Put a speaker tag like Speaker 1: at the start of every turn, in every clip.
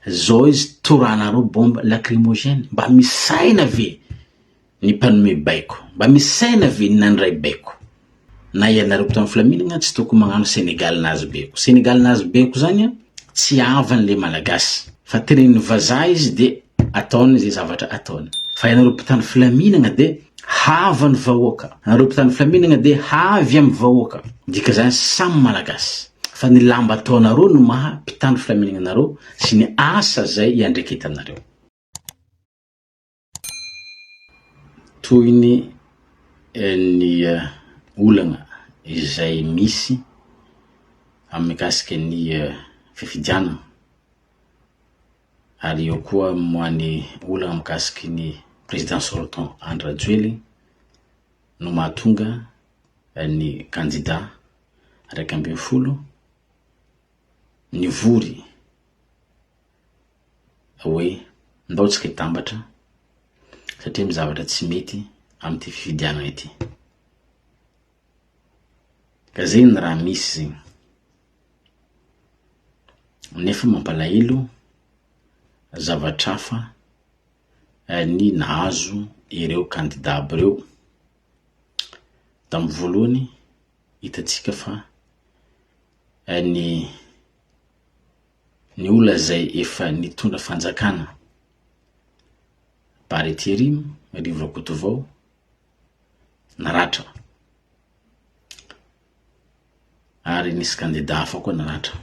Speaker 1: zao izy toranareo bombe lacrymogène. Mba misaina ve ny mpanome Baiko, mba misaina ve ny nandray Baiko. Na ianareo tamin'ny Filaminana tsy tokony magnano Senegaly nazy Baiko. Senegaly nazy Baiko zany tsy avan'le malagasy, fa tenenin'ny vazaha izy de ataony zay zavatra ataony. Fa ianareo mpitandro Filaminana de havan'ny vahoaka. Ianareo mpitandro Filaminana de havy amin'ny vahoaka. Dika zany samy malagasy. Fa ny lamba ataonareo no maha mpitandro Filaminana nareo sy ny asa zay iandreketanareo. Toy ny olana izay misy amin'ny mikasika ny fifidianana, ary eo koa moany olana mikasika ny président sortant Andry Rajoelina no mahatonga ny candidat raiky ambin'ny folo nivory hoe ndao tsika hitambatra satria mizavatra tsy mety amin'ity fifidianana ity. Ka zay ny raha misy zegny. Nefa mampalahelo zavatrafa ny nahazo ireo candidat aby reo. Tamin'ny voalohany hitatsika fa ny olona zay efa nitondra fanjakana paritery rivotra Koto vao naratra, ary nisy candidat hafa koa naratra.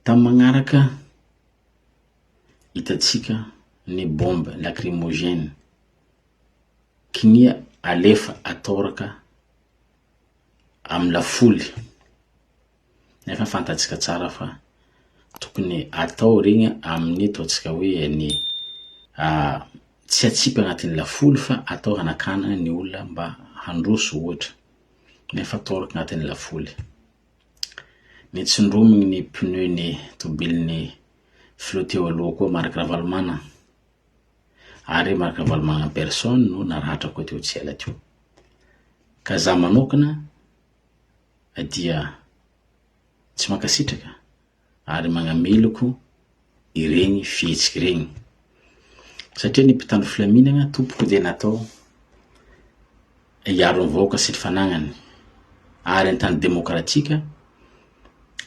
Speaker 1: Tamin'ny magnaraka hitatsika ny bombe lacrymogène kinia alefa atoraka amin'ny lafoly. Nefa fantatsika tsara fa tokony atao regny amin'ny ataotsika hoe ny tsy atsipy agnatin'ny lafoly fa atao hanakana ny olona mba handroso ohatra. Nefa atoraka agnatin'ny lafoly. Nitsindromigny ny pneu ny tobilin'ny floteo aloha koa marika Rajoelina, ary marika Rajoelina personne no naratra koa teo tsy ela teo. Ka za manokana dia tsy mankasitraka ary magnameloko ireny fihetsiky ireny, satria ny mpitandro Filaminana tompoko dia natao hiaro ny vahoaka sy ny fanagnany, ary ny tany demokratika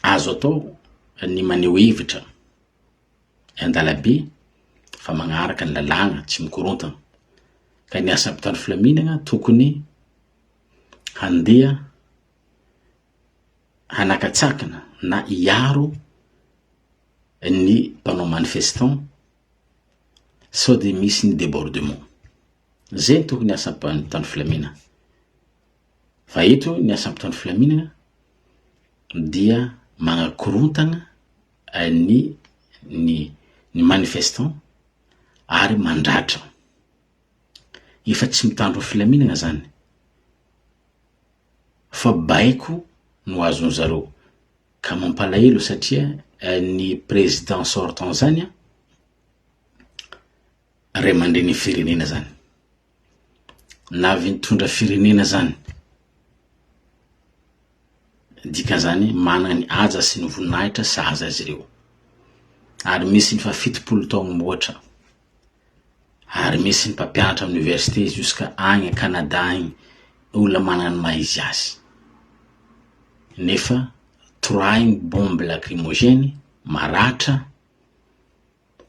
Speaker 1: azo atao ny maneho hevitra andalabe fa magnaraka ny lalàna tsy mikorontana. Ka ny asa mpitandro Filaminana tokony handeha hanakatsakana na hiaro ny mpanao manifestant sao de misy ny débordement. Zay tokony asa mpitandro Filaminana. Fa eto ny asa mpitandro Filaminana dia magnakorontana ny manifestant ary mandratra. Efa tsy mitandro Filaminana zany, fa Baiko no azony zareo. Ka mampalahelo satria ny président sortant zany ray aman-dreny firenena zany, na avy nitondra firenena zany. Dika zany manana ny aja sy ny voninahitra sahaza azy ireo, ary misy ny fafitopolo taogno moatra, ary misy ny mpampianatra amin'ny université jusqu'à agny Canada agny, olona manana ny maizy azy. Nefa troahiny bombe lacrymogène maratra,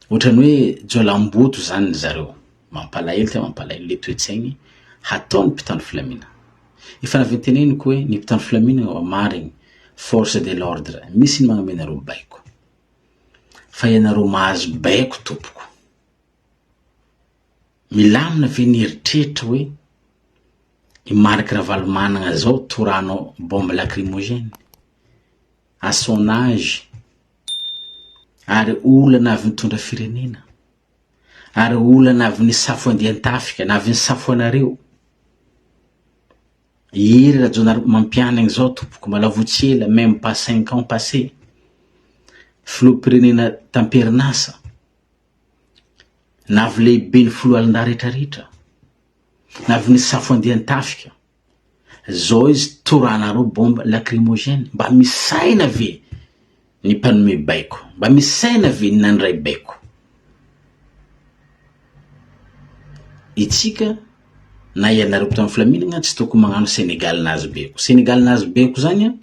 Speaker 1: ohatrany hoe jolamboto zany zareo. Mampalahelo te mampalahelo le toetsaigny hataon'ny mpitandro Filaminana. Efa navy teneniko hoe ny mpitandro Filaminana ao marigny force de l'ordre misy ny magname nareo Baiko, fa ianareo mahazo Baiko tompoko. Milamina ve ny eritreritra hoe i marika Rajoelina zao toranao bombe lacrymogène à son âge, ary olana avy nitondra firenena, ary olana avy nisafo andian-tafika na avy nisafo anareo. Iry raha mampianagny zao tompoko malavotsy ela, même pas 5 ans passé. Filoham-pirenena tamperinasa na avy lehibe ny folo alina rehetrarehetra, na avy nisafo andian-tafika. Zao izy toranareo bombe lacrymogène. Mba misaina ve ny mpanome Baiko, mba misy saina ve ny nandray Baiko. Itsika na ianareo tamin'ny filaminana tsy tokony magnano Senegaly nazy Baiko. Senegaly nazy Baiko zany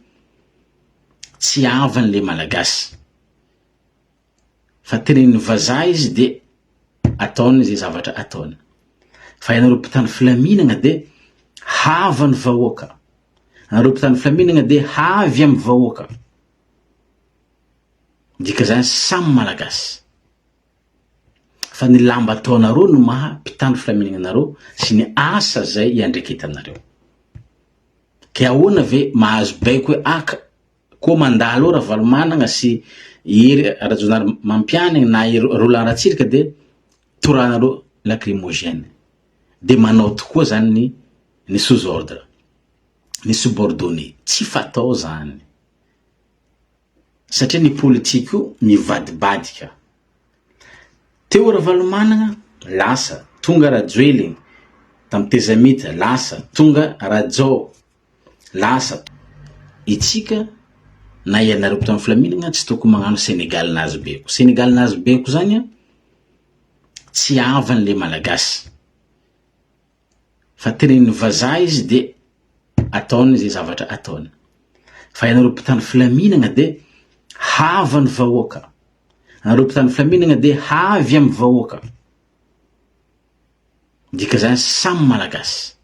Speaker 1: tsy avan'le Malagasy. Fa tenen'ny vazaha izy de ataony zay zavatra ataony. Fa ianareo mpitandro filaminana de havan'ny vahoaka. Ianareo mpitandro filaminana de havy amin'ny vahoaka. Dika zany samy Malagasy. Fa ny lamba ataonareo no maha mpitandro filaminana nareo sy ny asa zay iandreketa aminareo. Ka ahoana ve mahazo Baiko hoe aka ko mandalo raha valomanana sy iry rajonary mampianina na iry Rolland Rinah de toranareo lacrymogène. De manao tokoa zany ny sous-ordre, ny subordonné. Tsy fatao zany. Satria ny politika io mivadibadika. Teo raha valomanana lasa tonga Rajoelina, tamin'ny tezamita lasa tonga Rajo, lasa. Itsika na ianareo tamin'ny filaminana tsy tokony magnano Senegaly nazy Baiko. Senegaly nazy Baiko zany tsy avan'le Malagasy. Fa tenen'ny vazaha izy de ataony zay zavatra ataony. Fa ianareo mpitandro filaminana de havan'ny vahoaka. Ianareo mpitandro filaminana de havy amin'ny vahoaka. Dika zany samy Malagasy.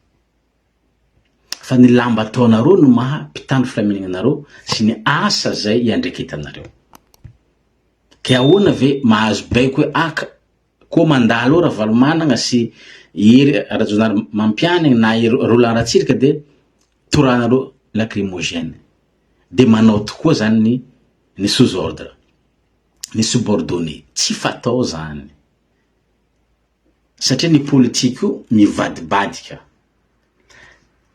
Speaker 1: Fa ny lamba ataonareo no maha mpitandro filaminana nareo sy ny asa zay iandreketa aminareo. Ka ahoana ve mahazo Baiko hoe aka ko mandalo raha valomanana sy iry rajonary mampianina na iry Rolland Rinah de toranareo lacrymogène. De manao tokoa zany ny sous-ordre, ny subordonné. Tsy fatao zany. Satria ny politika io mivadibadika.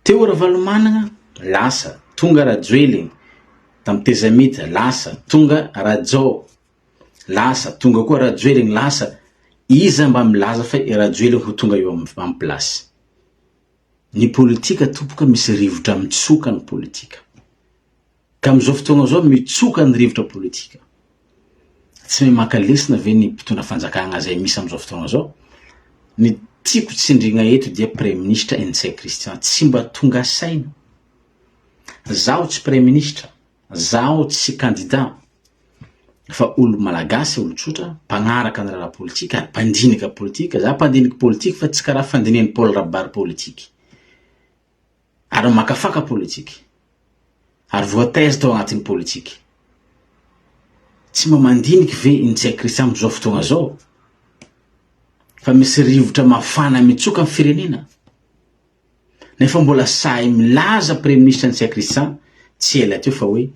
Speaker 1: Teo raha valomanana lasa tonga Rajoelina, tamin'ny tezamita lasa tonga Rajo, lasa tonga koa Rajoelina lasa. Iza mba milaza fa Rajoelina ho tonga eo amin'ny plasy. Ny politika tompoka misy rivotra mitsoka ny politika. Ka amin'izao fotoana zao mitsoka ny rivotra politika. Tsy may makalesina ve ny mpitondra fanjakana zay misy amin'izao fotoana zao. Ny tiako tsindrina eto dia Premier Ministre N.C. Christian tsy mba tonga saina. Zaho tsy Premier Ministre, zaho tsy candidat. Fa olo Malagasy olo tsotra mpagnaraka ny raha politika, mpandinika politika, za mpandinika politika fa tsy karaha fandinian'ny Paul Rabary politika. Ary makafaka politika. Ary voataiza tao agnatin'ny politika. Tsy mba mandinika ve N.C. Christian amin'izao fotoana zao? Fa misy rivotra mafana mitsoka amin'ny firenena. Nefa mbola sahy milaza Premier Ministre N.C. Christian tsy ela teo fa hoe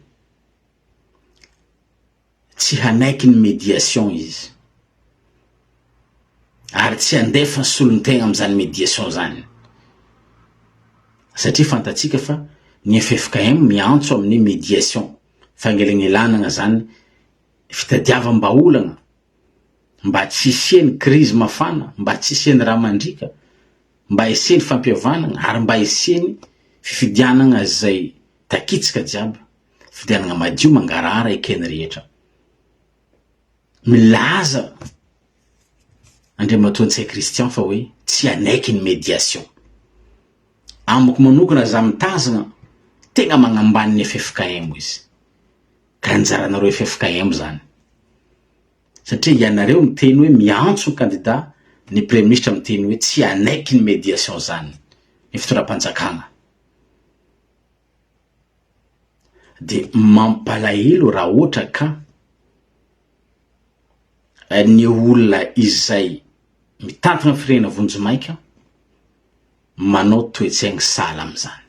Speaker 1: tsy hanaiky ny médiation izy. Ary tsy andefa ny solon-tegna amin'izany médiation zany. Satria fantatsika fa ny FFKM miantso amin'ny médiation. Fangelangelanana zany fitadiavam-baolana. Mba tsy hisian'ny crise mafana, mba tsy hisian'ny raha mandrika, mba hisian'ny fampihavanana, ary mba hisian'ny fifidianana zay takitsika jiaby, fifidianana madio mangarara ekeny rehetra. Milaza Andriamatoa N.C. Christian fa hoe tsy anaiky ny médiation. Amiko manokana za mitazana tegna magnambany ny FFKM izy. Ka anjaranareo FFKM zany. Satria ianareo miteny hoe miantso ny candidat, ny Premier Ministre miteny hoe tsy anaiky ny médiation zany. Ny fitondram-panjakana. De mampalahelo raha ohatra ka ny olona izay mitantana firenena vonjimaika manao toetsaigny sala am'izany.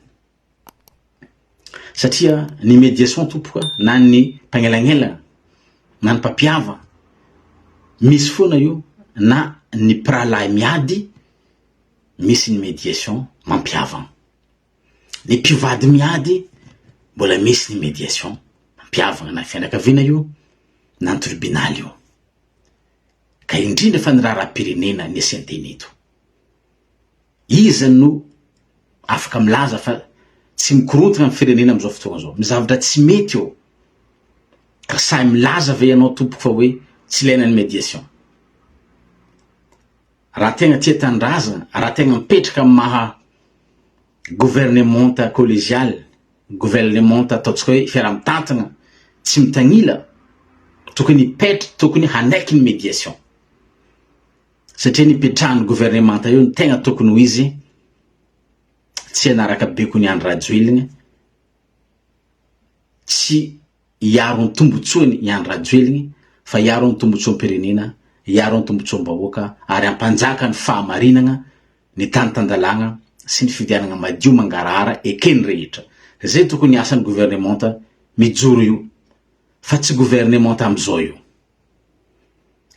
Speaker 1: Satria ny médiation tompoka na ny mpagnelangelana na ny mpampiava misy foana io, na ny mpiralahy miady misy ny médiation mampiavana. Ny mpivady miady mbola misy ny médiation mampiavana, na fianakaviana io na ny tribunal io. Ka indrindra fa ny raharam-pirenena ny asianteny eto. Iza no afaka milaza fa tsy mikorontana amin'ny firenena amin'izao fotoana zao. Mizavatra tsy mety eo. ka sahy milaza ve ianao tompoko fa hoe tsy ilaina ny médiation. Raha tegna tia tandraza, raha tegna mipetraka amin'ny maha gouvernementa collégial, gouvernementa ataontsika hoe fiaraha-mitantana tsy mitagnila, tokony tokony hanaiky ny médiation. Satria nipetrahany gouvernementa io ny tegna tokony ho izy tsy hanaraka beko ny Andry Rajoelina, tsy hiaro ny tombotsoany i Andry Rajoelina, fa hiaro ny tombotsoan'ny pirenena, hiaro ny tombotsoan'ny bahoaka, ary hampanjaka ny fahamarinana, ny tany-tandalana sy ny fidianana madio mangarahara ekeny rehetra. Zay tokony asan'ny gouvernementa mijoro io, fa tsy gouvernementa amizao io.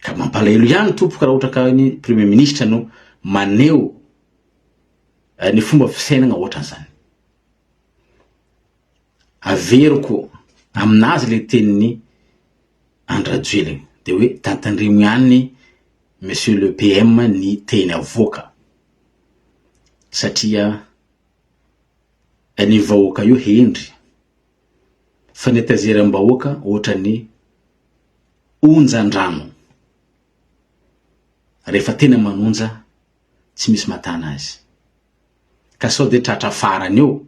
Speaker 1: Ka mampalahelo ihany tompoka raha ohatra ka ny premier ministre no maneho ny fomba fisainana ohatran'izany. Averiko aminazy le tenin'ny Andry Rajoelina de hoe tantandremo ihany monsieur le PM ny teny avoaka, satria ny vahoaka io hendry fa ny tazeram-bahoaka ohatra ny onjan-drano, rehefa tena manonja tsy misy matana azy, ka sao de tratra farany eo.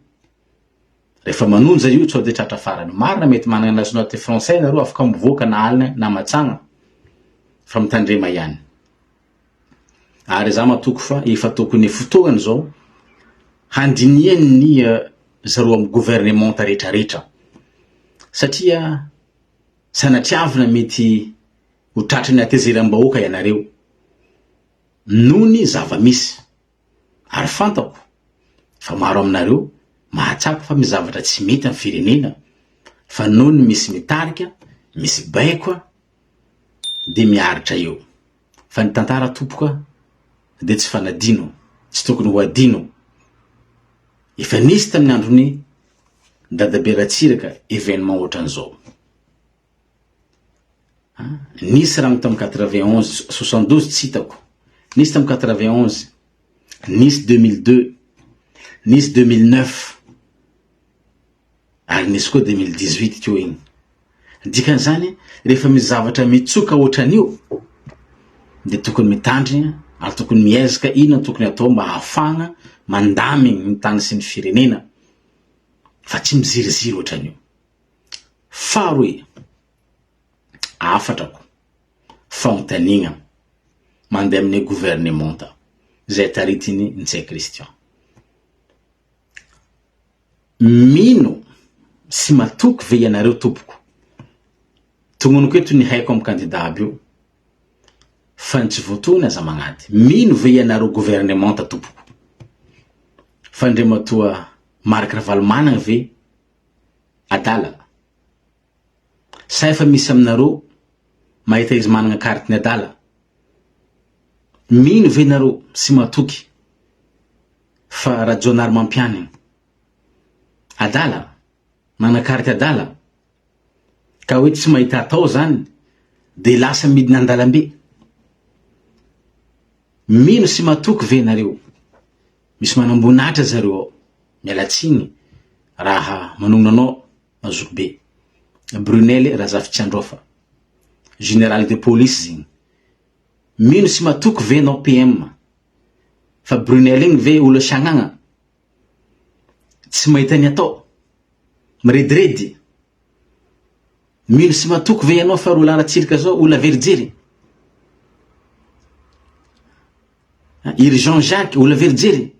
Speaker 1: Rehefa manonja io sao de tratra farany. Marina mety manana nationalité français nareo afaka mivoaka na alina na matsagna fa mitandrema ihany. Ary za matoko fa efa tokony fotoana zao handiniany ny zareo amin'ny gouvernementa rehetrarehetra, satria sanatriavina mety ho tratrany atezeram-bahoaka ianareo noho ny zava-misy. Ary fantako fa maro aminareo mahatsapa fa misy zavatra tsy mety amin'ny firenena, fa noho ny misy mitarika, misy baiko de miaritra eo. Fa ny tantara tompoka de tsy fanadino, tsy tokony ho adino. Efa nisy tamin'ny androny dadabe Ratsiraka événement ohatran'izao. Nisy raha tamin'ny 91, 72 tsy hitako. Nisy tamin'ny 91, nisy 2002, nisy 2009, ary nisy koa 2018 keo igny. Dikan'izany rehefa misy zavatra mitsoka ohatran'io de tokony mitandrina ary tokony miezaka inona tokony atao mba hahafahana mandamy ny tany sy ny firenena, fa tsy miziriziry ohatran'io. Faharoe, afatrako fanontaniana mandeha amin'ny gouvernementa zay taritiny Ntsay Christian. Mino sy matoky ve ianareo tompoko tognoniko eto ny haiko amin'ny candidat aby io fa ny tsy voatony aza magnady. Mino ve ianareo gouvernementa tompoko fa ndrematoa mariky ravalo manana ve adala, sa efa misy aminareo mahita izy manana carte ny adala? Mino ve nareo sy matoky fa rajonary mampianina adala, mana carte adala, ka hoe tsy mahita atao zany de lasa midina andalambe? Mino sy matoky ve nareo? Misy manambonatra zareo ao, mialatsiny raha manognanao mazobe. Brunel Mpitandro, général de police zigny. Mino sy matoky ve nao PM fa Brunel igny ve olo sagnagna tsy mahita ny atao, mirediredy? Mino sy matoky ve ianao fa rola Ratsiraka zao olo verijery? Iry Jean-Jacques olo verijery?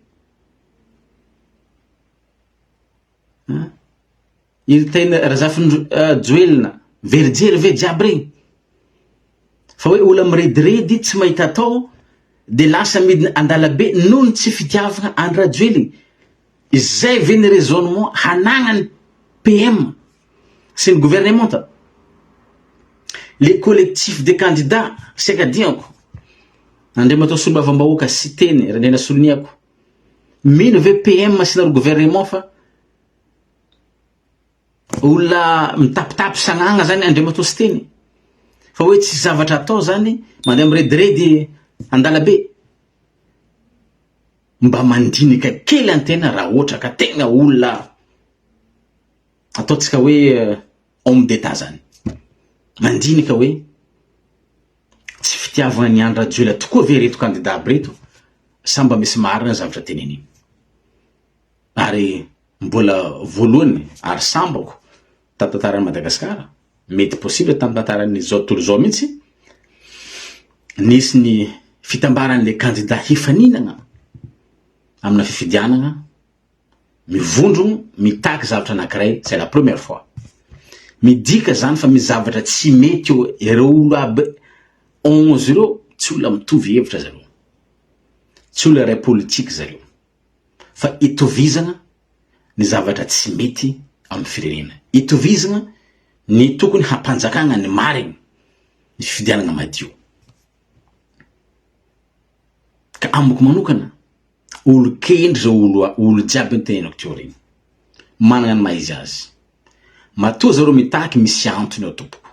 Speaker 1: Iry teny Rajoelina verijery ve jiaby regny? Fa hoe olo mirediredy tsy mahita atao de lasa midina andalabe noho ny tsy fitiavana Andry Rajoelina. Izay ve ny raisonnement hanagnany PM sy ny gouvernementa? Le collectif des candidats sy akadiako andriamatao solombavambahoaka sy teny randrena soloniako. Mino ve PM sy naro gouvernement fa olona mitapitapy sagnagna zany andriamatao sy teny, fa hoe tsy zavatra atao zany mandeha mirediredy andalabe? Mba mandinika kely antena raha ohatra ka tegna olona ataotsika hoe homme d'état zany. mandinika hoe tsy fitiavana ny Andry Rajoelina tokoa ve reto candidat aby reto samba misy marina zavatra teneniny. Ary mbola voalohany ary sambako tantaran'i Madagascar mety possible tantaran'ny zao tontolo zao mihitsy nisy ny fitambaran'le candidat hifaninana amina fifidianana mivondrogno mitaky zavatra anankiray c'est la première fois. Midika zany fa misy zavatra tsy mety ireo olo aby 11 ireo tsy olona mitovy hevitra zareo, tsy olona ray politika zareo, fa itovizana ny zavatra tsy mety amin'ny firenena, itovizana ny tokony hampanjakana ny marina ny fifidianana madio. Ka amiko manokana olo kendry zao olo jiaby tenenako teo regny manana ny maizy azy, matoa zareo mitaky misy antony ao tompoko,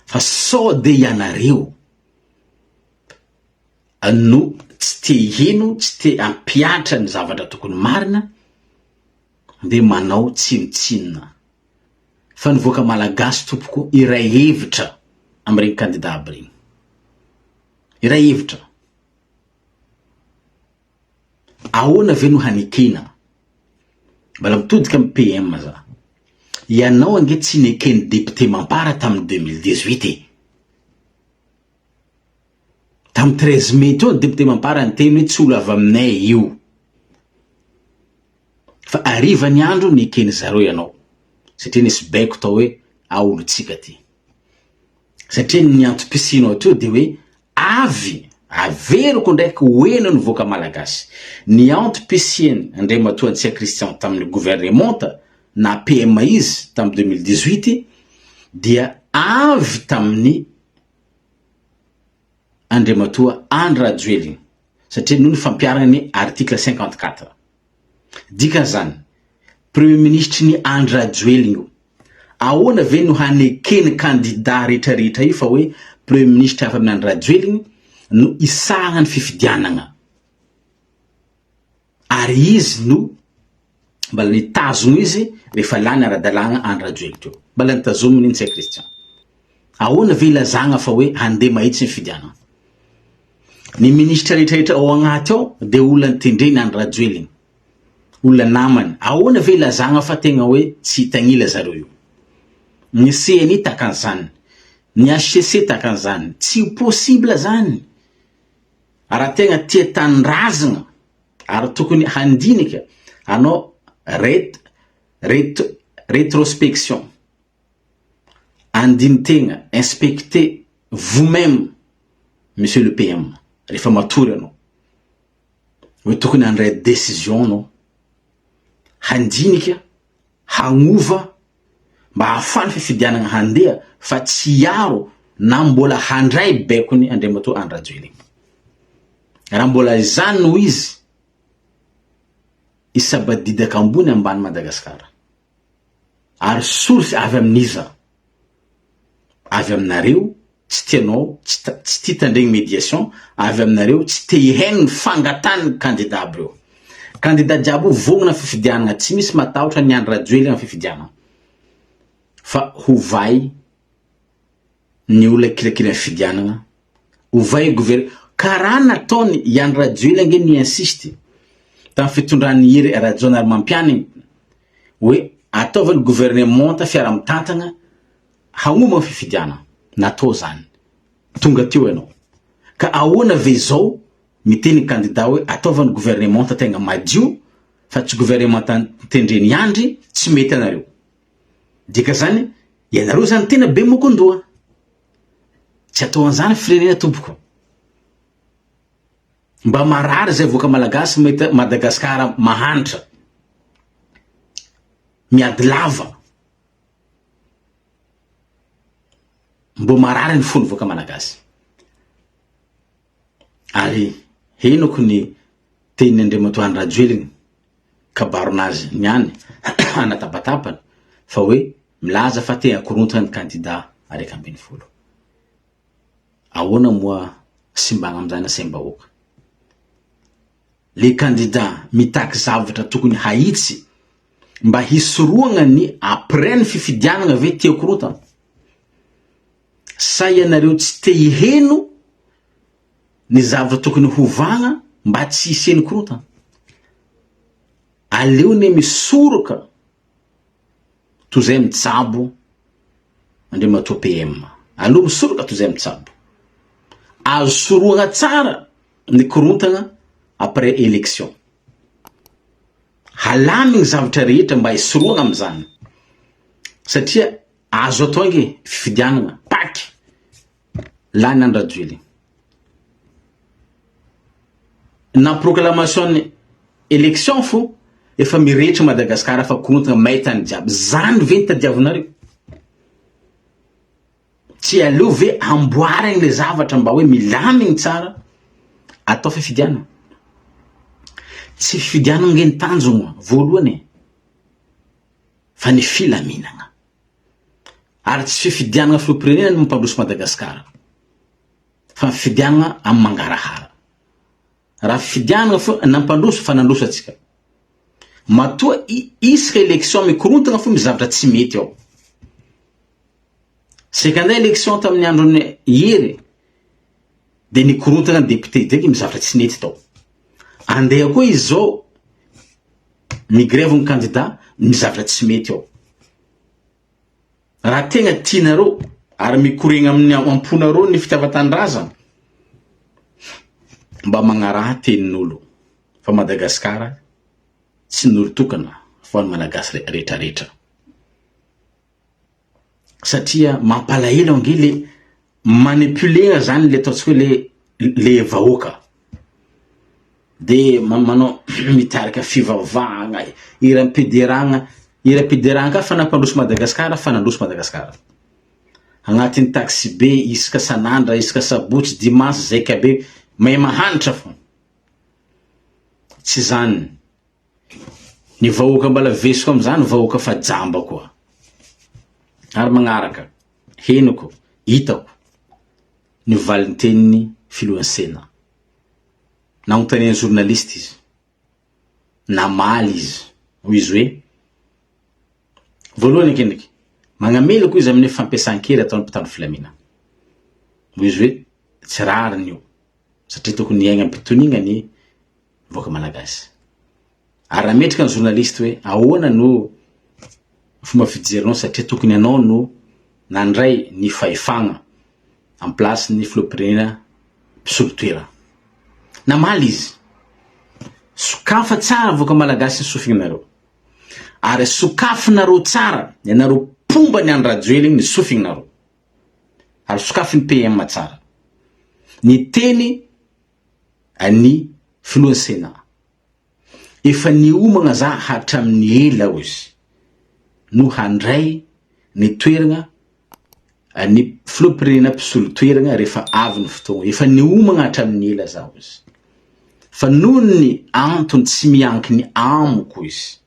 Speaker 1: fa sao de ianareo no tsy te hino, tsy te ampiatra ny zavatra tokony marina de manao tsinotsinona. Fa nivoaka malagasy tompoko iray hevitra amin'ireny candidat aby regny, iray hevitra. Ahoana ve no hanekena mbala mitodika amin'ny PM za ianao ange tsy nekeny député mampara tamin'ny 2018 tamin'ny 13 mai teo député mampara nyteny hoe tsy olo avy aminay io, fa ariva ny andro nekeny zareo ianao satria nisy baiko tao hoe aolotsika ty, satria ny antom-pisinao teo de hoe avy averiko ndraiky hoena nivoaka malagasy ny antom-pisiny Andriamatoa Antsika Christian tamin'ny gouvernementa na PM izy tamin'ny 2018 dia avy tamin'ny Andriamatoa Andry Rajoelina satria noho ny fampiarany article 54. Dika zany premier ministre ny Andry Rajoelina ahoana ve no hanekeny candidat rehetrarehetra io fa hoe premier ministre afa amin'ny Andry Rajoelina no isahana ny fifidianana, ary izy no mbala nitazogno izy rehefa lany ara-dalàna Andry Rajoelina teo, mbala nitazominy Antsika Christian. Ahoana ve ilazagna fa hoe handeha mahitsy ny fifidianana? Ny ministra rehetrarehetra ao agnaty ao de olona nitendreny Andry Rajoelina, olona namany. Ahoana ve ilazagna fa tegna hoe tsy hitagnila zareo io? Ny CNI takan'izany, ny HCC takan'izany, tsy possible zany. Raha tegna tia tanindrazana ary tokony handinika anao rétrospection, andinitegna inspecter vous-même monsieur le PM rehefa matory anao hoe tokony handray décision anao handinika hagnova mba hahafany fifidianana handeha fa tsy hiaro na mbola handray baikony Andriamatoa Andry Rajoelina. Raha mbola izany no izy isabadidaka ambony ambany Madagascar ary source avy amin'iza, avy aminareo tsy tianao, tsy tia tandregny médiation, avy aminareo tsy te hihaino ny fangatany candidat aby reo. Candidat jiaby vognona fifidianana, tsy misy matahotra ny Andry Rajoelina amin'ny fifidianana fa hovay ny olona kirakira fifidianana, hovay gouvernement. Karaha nataony Andry Rajoelina nge ni insiste tamin'ny fitondran'ny iry Rajoelina mampianiny hoe ataovany gouvernementa fiara-mitantana hagnomana fifidianana, natao zany tonga teo ianao. Ka ahoana ve zao miteny candidat hoe ataovany gouvernementa tegna madio fa tsy gouvernementa tendreny Andry tsy mety anareo. Dika zany ianareo zany tena be mokondoa, tsy atao an'izany firenena tompoko. Mba marary zay voaka malagasy mety Madagascar mahantra miady lava, mbo marary ny fony voaka malagasy. Ary henoko ny teny Andriamatoa Andry Rajoelina kabaronazy niany anatabatapana fa hoe milaza fa te akorontana ny candidat araiky ambin'ny folo. Ahoana moa simbagna am'izany sembahoaka? Le candidat mitaky zavatra tokony haitsy mba hisoroagna ny après ny fifidianana ve tia korontana. sa ianareo tsy te iheno ny zavatra tokony hovagna mba tsy hiseny korontana. Aleo ne misoroka toy izay mitsabo andre matoa PM. Aleo misoroka toy izay mitsabo. Azo soroagna tsara ny korontana après élection. Halamigny zavatra rehetra mba hisoroagna am'izany. Satria azo atao nge fifidianana paky lany Andry Rajoelina. Na proclamation élection fo efa miretra Madagascar fa korontana mahitany jiaby. Zany ve tadiavinareo? Tsy aleo ve amboarigny le zavatra mba hoe milamigny tsara atao fifidianana. Tsy fifidianana nge ny tanjona voalohany fa ny filaminana. Ary tsy fifidianana filopirenena ny mampandroso Madagascar fa fifidianana amin'ny mangarahara. Raha fifidianana fo nampandroso fa nandroso atsika. Matoa isaka élection mikorontana fo mizavatra tsy mety ao. Sekanda élection tamin'ny androny ihery de nikorontana député deky mizavatra tsy nety tao. Andeha koa izy zao migrève ny candidat mizavatra tsy mety ao. Raha tegna tianareo ary mikorigna amin'ny amponareo ny fitiavan-tanindrazana mba magnaraha tenin'olo fa Madagascar tsy n'olo tokana fa ny malagasy rehetrarehetra. Satria mampalahelo ange le manipuler zany le ataontsika hoe le vahoaka. De manao mitarika fivavahagna, iram-pideragna ka fa nampandroso Madagascar fa nandroso Madagascar. Agnatin'ny taxi be isaka sanandra, isaka sabotsy, dimanche zay kabe may mahanitra fo. Tsy zany. Ny vahoaka mbala vesiko am'izany vahoaka fa jamba koa. Ary magnaraka henoko hitako ny valin-teniny filohansena. Nanontaniana journaliste izy. Namaly izy. Hoy izy hoe voalohany kendiky magnamelako izy amin'ny fampiasan-kery ataon'ny mpitandro Filaminana. Hoy izy hoe tsy rariny io satria tokony iaigna ampitonigna ny vahoaka malagasy. Ary ametraka ny journaliste hoe ahoana no fomba fijerinao satria tokony anao no nandray ny fahefagna en place ny filopirenena mpisolotoera. Namaly izy. Sokafa tsara vahoaka malagasy ny sofinareo. Ary sokafinareo tsara ianareo pomba ny Andry Rajoelina ny sofinareo. Ary sokafiny PM tsara. Ny teny any filohansena. Efa niomagna za hatramin'ny ela izy no handray ny toerana ny filopirenena mpisolotoerana rehefa avy ny fotoana. Efa niomagna hatramin'ny ela za izy. Fa noho ny antony tsy miankiny amiko izy.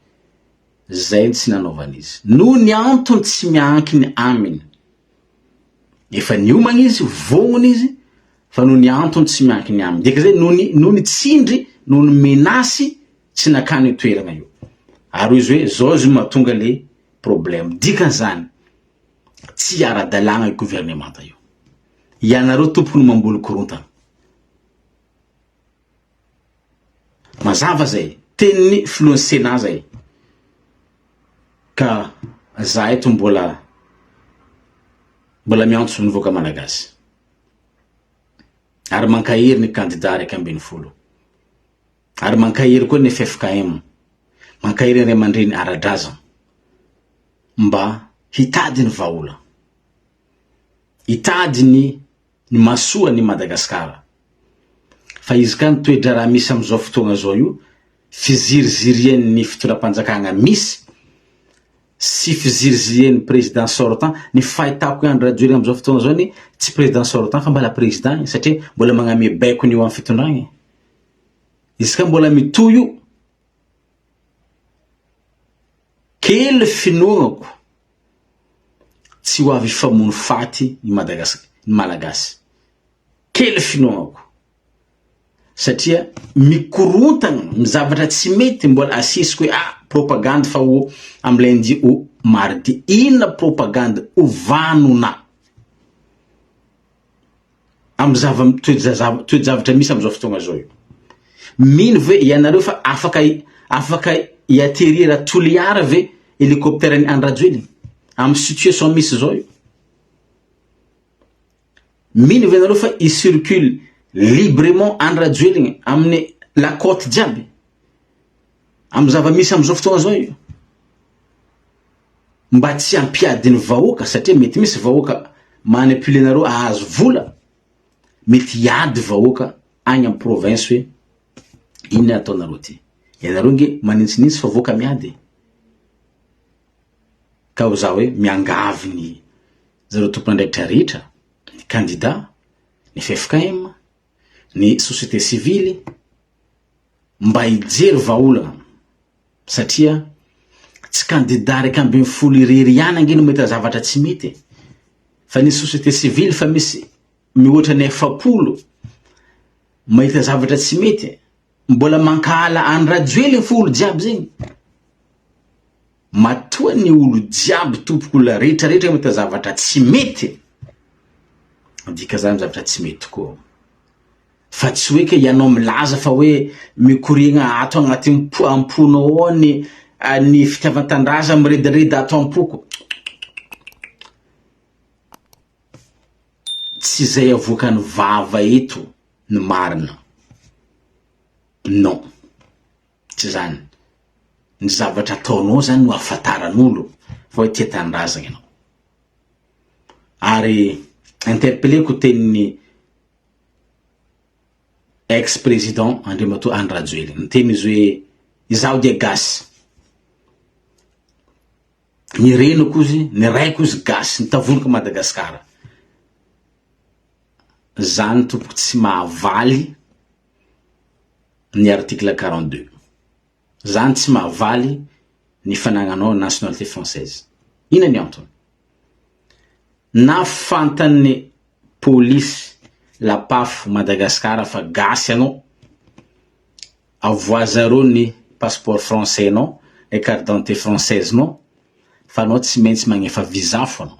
Speaker 1: Zay tsy nanaovana izy. Noho ny antony tsy miankiny aminy. Efa niomagna izy, vognona izy, fa noho ny antony tsy miankiny aminy. Dika zay noho ny tsindry, noho ny menasy tsy nakany toerana io. Ary izy hoe zao izy mahatonga le problème. Dikan'izany tsy ara-dalàna io gouvernemanta io. Ianareo tompony mamboly korontana. Mazava zay, teniny filohansena zay. Ka za eto mbola miantso ny vahoaka malagasy. Ary mankahery ny candidat raiky ambin'ny folo. Ary mankahery koa ny FFKM. Mankahery ny ray aman-dreny ara-drazana. Mba hitady ny vahola. Hitady ny masoa ny Madagascar. Fa izy ka ny toedra raha misy am'izao fotoagna zao io, fizirizirian'ny fitondram-panjakana misy, sy fizirizirian'ny président sortant, ny fahitako Andry Rajoelina am'izao fotoagna zao ny tsy président sortant fa mbala président satria mbola magname Baiko ny eo amin'ny fitondragna. Izy ka mbola mitoy io, kely finoagnako tsy ho avy famono faty ny Malagasy. Kely finoagnako. Satria mikorontana mizavatra tsy mety mbola asisiko hoe propagande fa ho am lundi o mardi. Inona propagande o vanona. am toejavatra misy am'izao fotoagna zao io. Mino ve ianareo fa afaka iatterrir toliara ve hélicoptère an Rajoelina am situation misy zao io. Mino ve ianareo fa il circule librement an Rajoelina amin'ny la côte jiaby am zava-misy am'izao fotoagna zao io. Mba tsy ampiadiny vahoaka satria mety misy vahoaka manipule nareo ahazo vola, mety hiady vahoaka agny am province hoe inona ataonareo ty. Ianareo nge manintsinintsy fa vahoaka miady. Ka ho za hoe miangavy ny zareo tompon'andraikitra rehetra, ny candidat, ny FFKM, ny société civile mba hijery vahaolana satria tsy candidat raiky amby folo irery ihany angeny mety zavatra tsy mety, fa ny société civile fa misy mihoatra ny 7 mahita zavatra tsy mety, mbola mankala an Rajoelina folo jiaby zegny. Matoa ny olo jiaby tompokola rehetrarehetra mahita zavatra tsy mety, dika zany zavatra tsy mety koa. Fa tsy hoe ke ianao milaza fa hoe mikorigna ato agnaty amponao ao ny fitiavan-tandraza miredareda ato ampoko. Tsy zay avoaka ny vava eto ny marina. Non. Tsy zany. Ny zavatra ataonao zany no afantaran'olo fa hoe tia tanindrazana ianao. Ary interpelleko tenin'ny ex-président Andry Rajoelina. Ny teny izy hoe izaho dia Gasy. Ny reniko izy, ny raiko izy Gasy, ny tavoloko Madagascar. Zany tompoko tsy mahavaly ny article 42. Zany tsy mahavaly ny fanagnanao nationalité française. Ina ny antony? Na fantan'ny police la PAF Madagascar fa Gasy anao, avoazareo ny passeport français anao, ny carte d'identité française anao, fa anao tsy maintsy magnefa visa foana.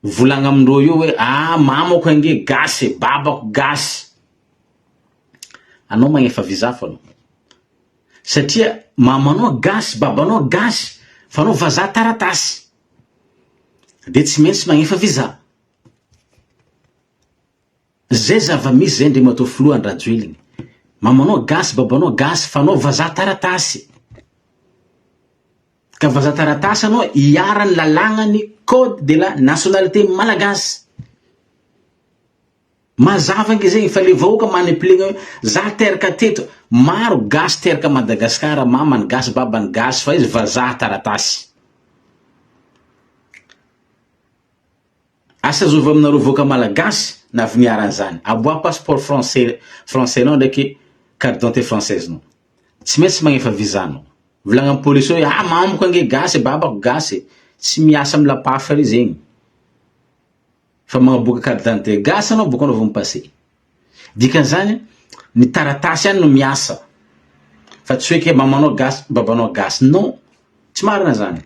Speaker 1: Volagna amindreo io hoe mamako ange Gasy, babako Gasy. Anao magnefa visa foana. Satria mamanao Gasy, babanao Gasy, fa anao vazaha taratasy. De tsy maintsy magnefa visa. Zay zava-misy zay ndre matao filoha an Rajoelina. Mamanao Gasy, babanao Gasy, fa anao vazaha taratasy. Ka vazaha taratasy anao iarany lalagnany code de la nationalité malagasy. Mazava nge zegny fa le vahoaka manipulena hoe za teraka teto, maro Gasy teraka Madagascar, mamany Gasy, babany Gasy, fa izy vazaha taratasy. Asa zovy aminareo vahoaka malagasy na viniaran'izany. Aboa passeport français nao ndraiky carte d'identité française nao. Tsy maintsy magnefa visa nao. Volagna amin'ny police hoe mamako ange Gasy, babako Gasy. Tsy miasa amin'ny la PAF ry zegny. Fa magnaboaka carte d'identité Gasy anao boka anao vao mipasé. Dikan'izany ny taratasy ihany no miasa. Fa tsy hoe ke mamanao Gasy, babanao Gasy. Non. Tsy marina zany.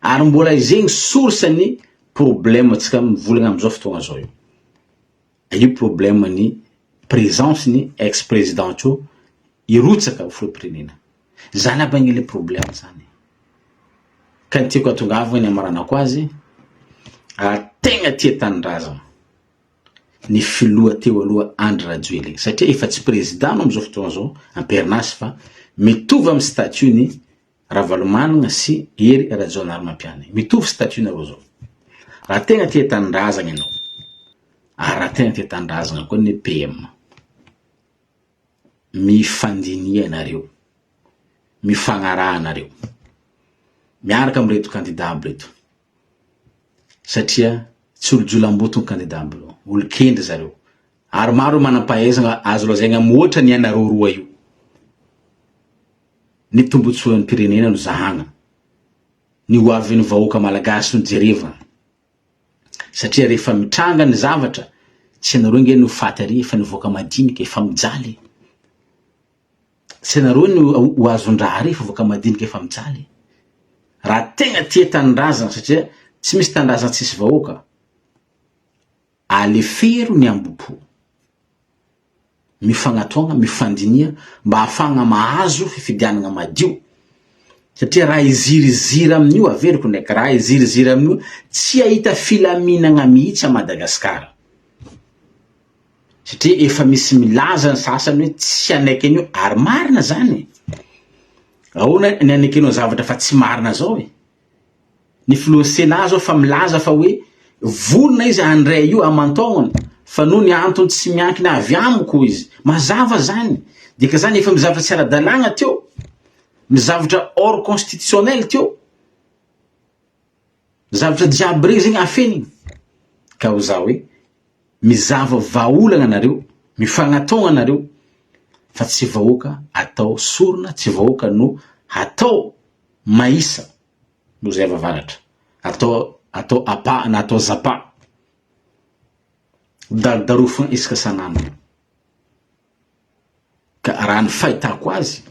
Speaker 1: Ary mbola zegny source ny problème tsika mivolagna am'izao fotoagna zao io. Io problème ny présence ny ex-président io irotsaka filoham-pirenena. Zany aby agny le problème zany. Ka ny tiako atongavana ny amaranako azy, tegna tia tanindrazana ny filoha teo aloha Andry Rajoelina. Satria efa tsy président am'izao fotoagna zao, amperinasy fa mitovy amin'ny statut ny Ravalomanana sy Ery Rajaonarimampiany. Mitovy statut nareo zao. Raha tegna tia tanindrazana ianao, raha tegna tia tanindrazana koa ny PM, mifandinia ianareo, mifagnaraha nareo, miaraka amin'reto candidat aby reto. Satria tsy olo-jolam-boto ny candidat aby reo, olo-kendry zareo. Ary maro manam-pahaizana azo lazaigna mihoatra ny ianareo roa io. Ny tombotsoan'ny pirenena no zahagna, ny hoavin'ny vahoaka malagasy no jerevana. Satria rehefa mitranga ny zavatra, tsy ianareo nge no faty ary fa ny vahoaka madinika efa mijaly. Tsy ianareo no ho azon-draha ary fa vahoaka madinika efa mijaly. Raha tegna tia tanindrazana satria tsy misy tanindrazana tsisy vahoaka, alefero ny ambopo, mifagnatoagna, mifandinia mba hafagna mahazo fifidianana madio. Satria raha izirizira amin'io averiko ndraiky, raha izirizira amin'io tsy ahita filaminana mihitsy a Madagascar. Satria efa misy milaza ny sasany hoe tsy anaiky an'io ary marina zany. Ahoana ny anaikenao zavatra fa tsy marina zao e? Ny filohantsena zao fa milaza fa hoe volona izy andray io amantaognany, fa noho ny antony tsy miankina avy amiko izy. Mazava zany. Dika zany efa mizavatra tsy ara-dalagna teo, mizavatra hors constitutionnel teo, zavatra jiaby regny zegny afeniny. Ka ho za hoe mizava vaolagna anareo, mifagnatao anareo, fa tsy vahoaka atao sorona, tsy vahoaka no atao maisa no zay vavaratra, atao apa na atao zapa, darodarofagna isaka sanana. Ka raha ny fahitako azy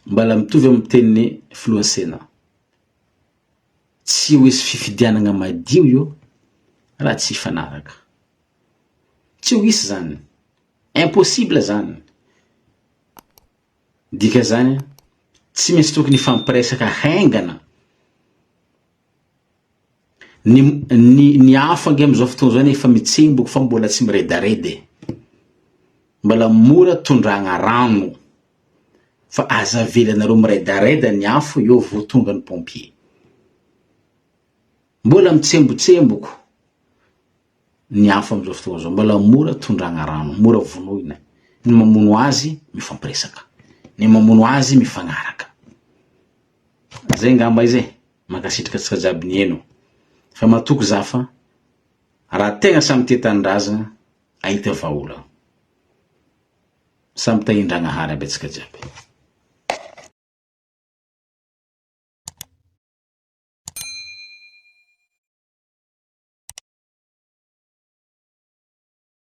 Speaker 1: mbala mitovy amin'ny tenin'ny filohantsena, tsy ho isy fifidianana madio io raha tsy fanaraka, tsy ho isy zany, impossible zany. Dika zany tsy maintsy tokony fampiresaka haingana. Ny afo ange amizao fotoana zany efa mitsemboky fa mbola tsy miredaredy, mbala mora tondragna rano, fa aza velanareo miredareda ny afo eo vo tonga ny pompier. Mbola mitsembotsemboko ny afo amizao fotoana zao, mbola mora tondragna rano, mora vonoina. Ny mamono azy mifampiresaka, ny mamono azy mifagnaraka. Zay ngamba izy makasitraka tsika jiaby ny eno. Fa matoko za fa raha tegna samy te tanindrazana ahita vaolagna, samy tahindragnahary aby tsika jiaby.